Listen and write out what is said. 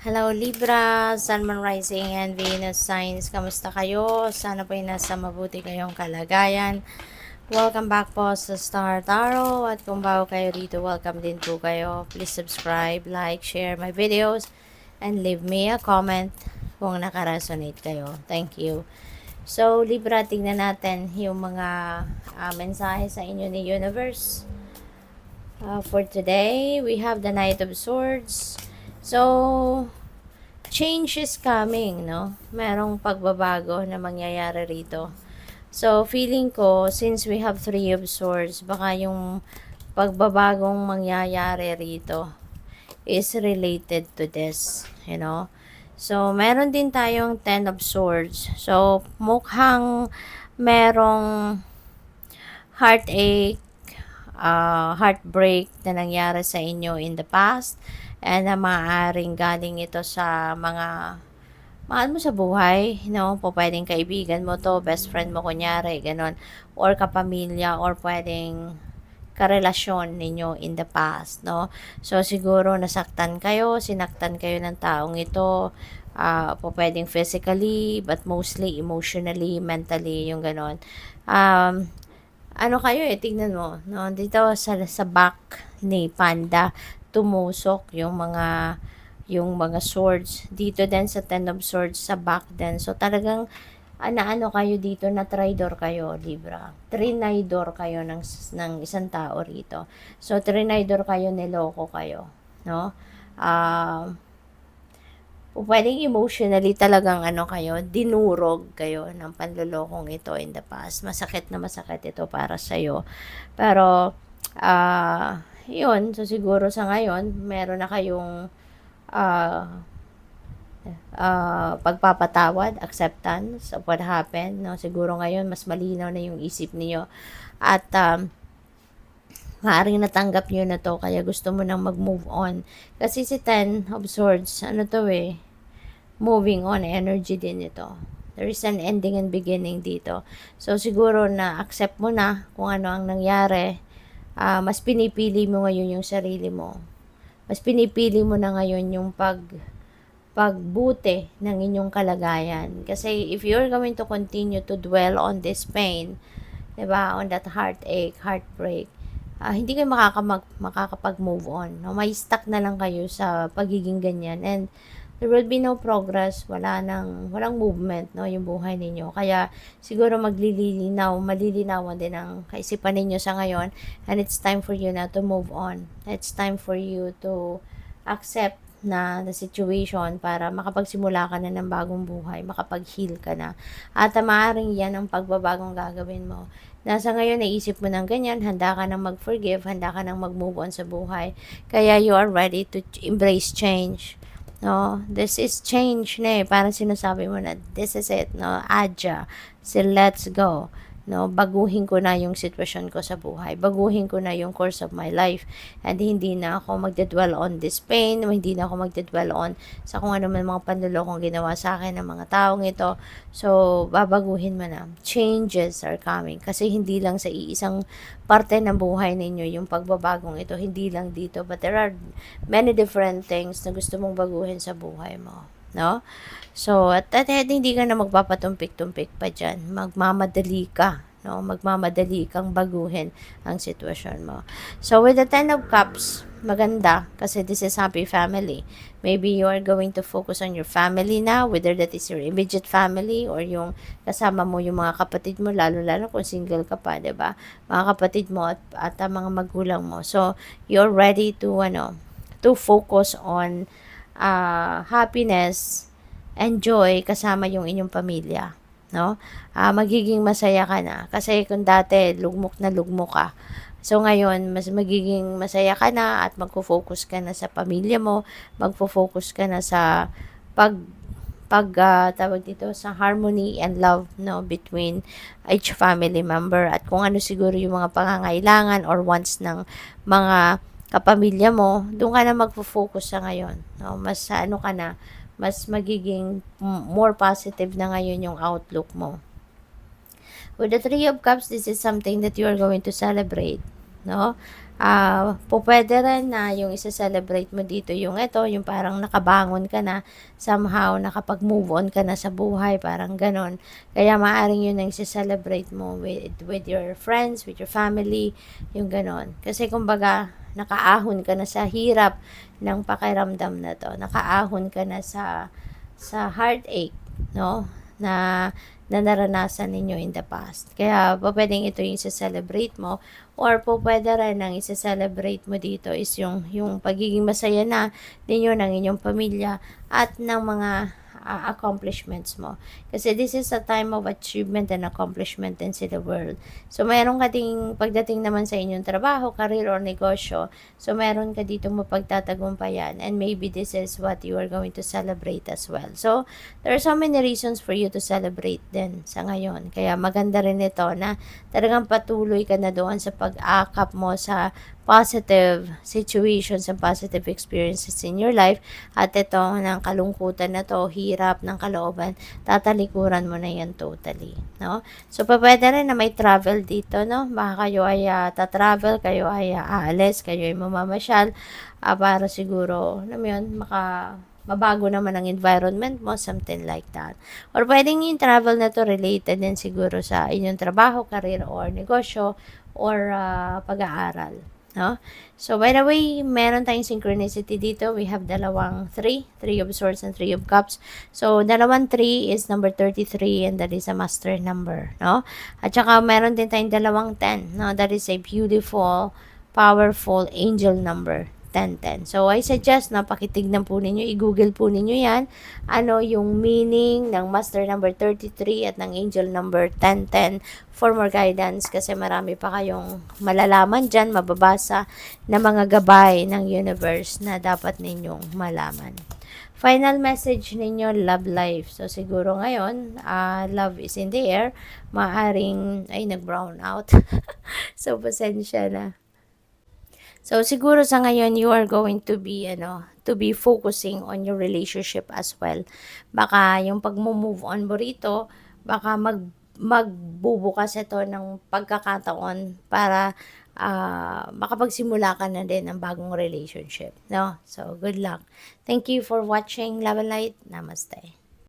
Hello Libra, Sun, Moon, Rising, and Venus signs. Kamusta kayo? Sana po ay nasa mabuti kayong kalagayan. Welcome back po sa Star Tarot. At kung bago kayo dito, welcome din po kayo. Please subscribe, like, share my videos, and leave me a comment kung nakaresonate kayo. Thank you. So Libra, tingnan natin yung mga mensahe sa inyo ni Universe. For today, we have the Knight of Swords. So, change is coming, no? Merong pagbabago na mangyayari rito. So, feeling ko, since we have Three of Swords, baka yung pagbabagong mangyayari rito is related to this, you know? So, meron din tayong Ten of Swords. So, mukhang merong heartache, heartbreak na nangyari sa inyo in the past, and na maaaring galing ito sa mga mahal mo sa buhay, no? Po pwedeng kaibigan mo to, best friend mo kunyari, ganon, or kapamilya, or pwedeng karelasyon ninyo in the past, no? So siguro nasaktan kayo, sinaktan kayo ng taong ito, po pwedeng physically, but mostly emotionally, mentally, yung ganon. Ano kayo tignan mo, no? Dito sa back ni Panda, tumusok yung mga swords. Dito din sa Ten of Swords, sa back din. So, talagang, ano kayo dito, na traidor kayo, Libra. Trinaidor kayo ng isang tao rito. So, trinaidor kayo, niloko kayo, no? Pwedeng emotionally talagang kayo, dinurog kayo ng panlolokong ito in the past. Masakit na masakit ito para sa'yo. Pero, yun, so siguro sa ngayon, meron na kayong pagpapatawad, acceptance of what happened. No? Siguro ngayon, mas malinaw na yung isip niyo. At, maaaring natanggap nyo na to, kaya gusto mo nang mag-move on. Kasi si Ten of Swords, moving on energy din ito. There is an ending and beginning dito. So, siguro na accept mo na kung ano ang nangyari. Mas pinipili mo ngayon yung sarili mo. Mas pinipili mo na ngayon yung pagbuti ng inyong kalagayan. Kasi if you're going to continue to dwell on this pain, diba, on that heartache, heartbreak, hindi kayo makakapag-move on. No? May stuck na lang kayo sa pagiging ganyan. And there will be no progress. Walang movement, no, yung buhay ninyo. Kaya siguro malilinawan din ang kaisipan ninyo sa ngayon. And it's time for you now to move on. It's time for you to accept na the situation para makapagsimula ka na ng bagong buhay, makapag-heal ka na. At maaaring yan ang pagbabagong gagawin mo. Nasa ngayon, naisip mo ng ganyan, handa ka nang mag-forgive, handa ka nang mag-move on sa buhay. Kaya you are ready to embrace change. No, this is change na eh. Parang sinasabi mo na, this is it, no, adya. So, let's go. No, baguhin ko na yung sitwasyon ko sa buhay. Baguhin ko na yung course of my life. And hindi na ako magdedwell on this pain. Hindi na ako magdedwell on sa kung ano man mga panlulokong ginawa sa akin ng mga taong ito. So, babaguhin mo na. Changes are coming. Kasi hindi lang sa iisang parte ng buhay ninyo yung pagbabagong ito. Hindi lang dito. But there are many different things na gusto mong baguhin sa buhay mo. No? So, at hindi ka na magpapatumpik-tumpik pa dyan. Magmamadali ka. No? Magmamadali kang baguhin ang sitwasyon mo. So, with the Ten of Cups, maganda kasi this is happy family. Maybe you are going to focus on your family now, whether that is your immediate family or yung kasama mo yung mga kapatid mo, lalo-lalo kung single ka pa, 'di ba? Mga kapatid mo at mga magulang mo. So, you're ready to focus on happiness and joy kasama yung inyong pamilya, no? Magiging masaya ka na kasi kung dati lugmok na lugmok ka, so ngayon mas magiging masaya ka na at magfo-focus ka na sa pamilya mo, magfo-focus ka na sa tawag dito, sa harmony and love, no, between each family member, at kung ano siguro yung mga pangangailangan or wants ng mga kapamilya mo, doon ka na magfo-focus sa ngayon, no? Mas ka na, mas magiging more positive na ngayon yung outlook mo. With the Three of Cups, this is something that you are going to celebrate, no? Pwede rin na yung isa-celebrate mo dito yung yung parang nakabangon ka na, somehow nakapag-move on ka na sa buhay, parang ganon. Kaya maaaring yun ang isa-celebrate mo with your friends, with your family, yung ganon. Kasi kumbaga, nakaahon ka na sa hirap ng pakiramdam na to. Nakaahon ka na sa heartache, no? Na naranasan ninyo in the past. Kaya pwedeng ito yung isa-celebrate mo, or pwede rin ang isa-celebrate mo dito is yung pagiging masaya na ninyo ng inyong pamilya at ng mga accomplishments mo. Kasi this is a time of achievement and accomplishment din sa the world. So, meron ka ding pagdating naman sa inyong trabaho, career, or negosyo. So, meron ka dito mapagtatagumpayan, and maybe this is what you are going to celebrate as well. So, there are so many reasons for you to celebrate din sa ngayon. Kaya maganda rin ito na talagang patuloy ka na doon sa pag-akap mo sa positive situations and positive experiences in your life. At ito, ng kalungkutan na to, hirap ng kalooban, tatalikuran mo na yan totally, no? So, pwede rin na may travel dito, no? Baka kayo ay ta-travel, kayo ay aalis, kayo ay mamamasyal, para siguro, alam yun, mabago naman ang environment mo, something like that. Or pwedeng yung travel na to related din siguro sa inyong trabaho, career, or negosyo, or pag-aaral. No? So, by the way, meron tayong synchronicity dito. We have dalawang 3 of swords and 3 of cups. So, dalawang 3 is number 33, and that is a master number, no? At saka, meron din tayong dalawang 10, no? That is a beautiful, powerful angel number. 1010. So, I suggest na pakitignan po ninyo, i-google po ninyo yan, ano yung meaning ng master number 33 at ng angel number 1010 for more guidance, kasi marami pa kayong malalaman dyan, mababasa na mga gabay ng universe na dapat ninyong malaman. Final message ninyo, love life. So, siguro ngayon, love is in the air. Maaring, ay, nag-brown out. So, pasensya na. So, siguro sa ngayon, you are going to be, to be focusing on your relationship as well. Baka yung pag-move on mo rito, baka magbubukas ito ng pagkakataon para makapagsimula ka na din ng bagong relationship, no? So, good luck. Thank you for watching Love and Light. Namaste.